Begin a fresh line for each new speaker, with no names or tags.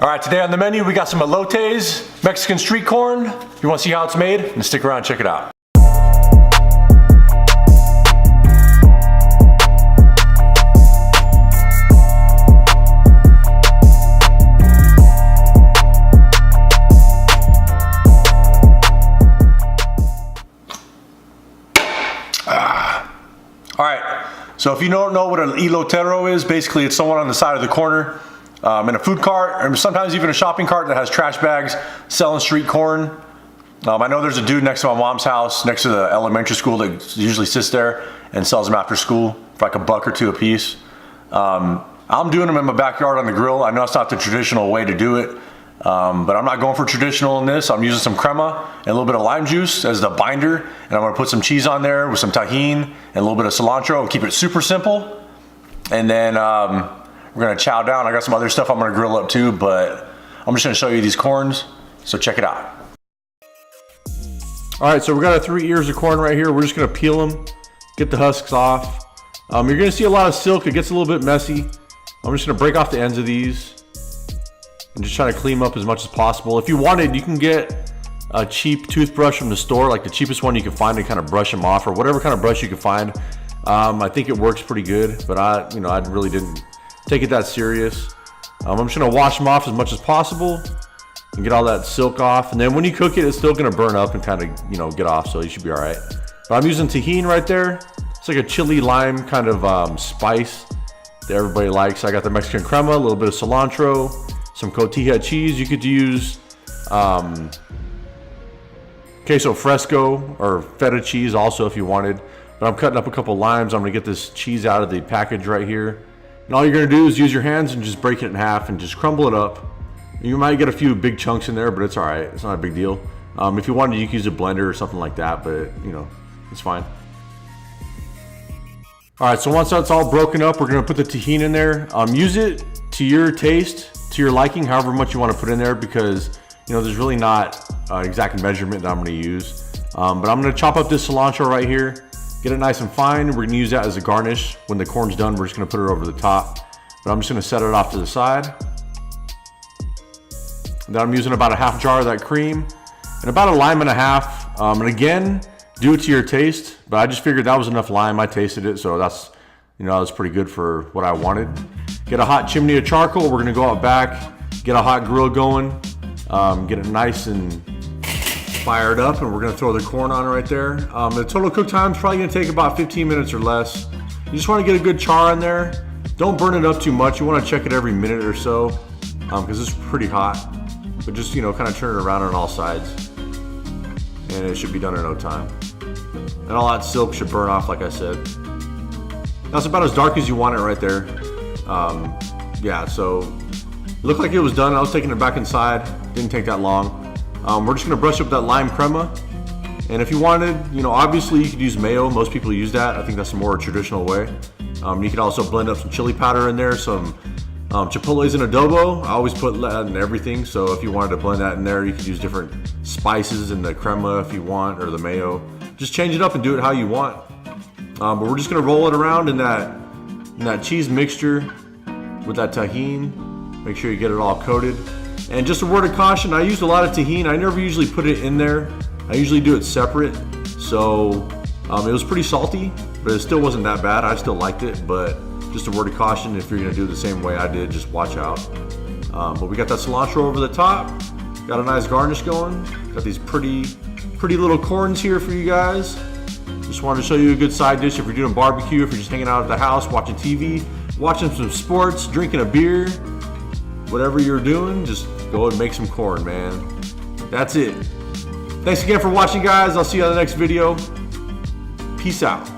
All right, today on the menu we got some elotes, Mexican street corn. If you want to see how it's made, then stick around and check it out. All right, so if you don't know what an elotero is, basically it's someone on the side of the corner in a food cart, or sometimes even a shopping cart that has trash bags selling street corn. I know there's a dude next to my mom's house, next to the elementary school, that usually sits there and sells them after school for like $1 or $2 a piece. I'm doing them in my backyard on the grill. I know it's not the traditional way to do it, but I'm not going for traditional in this. I'm using some crema and a little bit of lime juice as the binder, and I'm gonna put some cheese on there with some Tajin and a little bit of cilantro and keep it super simple. And then we're gonna chow down. I got some other stuff I'm gonna grill up too, but I'm just gonna show you these corns, so check it out. All right, so we got our 3 ears of corn right here. We're just gonna peel them, get the husks off. You're gonna see a lot of silk. It gets a little bit messy. I'm just gonna break off the ends of these and just try to clean them up as much as possible. If you wanted, you can get a cheap toothbrush from the store, like the cheapest one you can find, to kind of brush them off, or whatever kind of brush you can find. I think it works pretty good, but I really didn't take it that serious. I'm just gonna wash them off as much as possible and get all that silk off. And then when you cook it, it's still gonna burn up and kind of, get off, so you should be all right. But I'm using Tajin right there. It's like a chili lime kind of spice that everybody likes. I got the Mexican crema, a little bit of cilantro, some Cotija cheese. You could use queso fresco or feta cheese also if you wanted. But I'm cutting up a couple limes. I'm gonna get this cheese out of the package right here. And all you're gonna do is use your hands and just break it in half and just crumble it up. You might get a few big chunks in there, but it's all right. It's not a big deal. If you wanted, you could use a blender or something like that, but it's fine. All right, so once that's all broken up, we're gonna put the Tajin in there. Use it to your taste, to your liking, however much you wanna put in there, because there's really not exact measurement that I'm gonna use. But I'm gonna chop up this cilantro right here, get it nice and fine. We're gonna use that as a garnish. When the corn's done, we're just gonna put it over the top. But I'm just gonna set it off to the side. And then I'm using about a half jar of that cream and about a lime and a half. And again, do it to your taste, but I just figured that was enough lime. I tasted it, so that's pretty good for what I wanted. Get a hot chimney of charcoal. We're gonna go out back, get a hot grill going, get it nice and fired up, and we're gonna throw the corn on right there. The total cook time is probably gonna take about 15 minutes or less. You just wanna get a good char in there. Don't burn it up too much. You wanna check it every minute or so, because it's pretty hot. But just, kind of turn it around on all sides. And it should be done in no time. And all that silk should burn off, like I said. That's about as dark as you want it right there. Yeah, so it looked like it was done. I was taking it back inside. Didn't take that long. We're just gonna brush up that lime crema. And if you wanted, obviously you could use mayo. Most people use that. I think that's a more traditional way. You could also blend up some chili powder in there, some chipotles and adobo. I always put that in everything, so if you wanted to blend that in there, you could use different spices in the crema if you want, or the mayo. Just change it up and do it how you want. But we're just gonna roll it around in that cheese mixture with that Tajin. Make sure you get it all coated. And just a word of caution, I used a lot of Tajin. I never usually put it in there. I usually do it separate. So it was pretty salty, but it still wasn't that bad. I still liked it, but just a word of caution, if you're gonna do it the same way I did, just watch out. But we got that cilantro over the top. Got a nice garnish going. Got these pretty little corns here for you guys. Just wanted to show you a good side dish if you're doing barbecue, if you're just hanging out at the house, watching TV, watching some sports, drinking a beer, whatever you're doing, just go and make some corn, man. That's it. Thanks again for watching, guys. I'll see you on the next video. Peace out.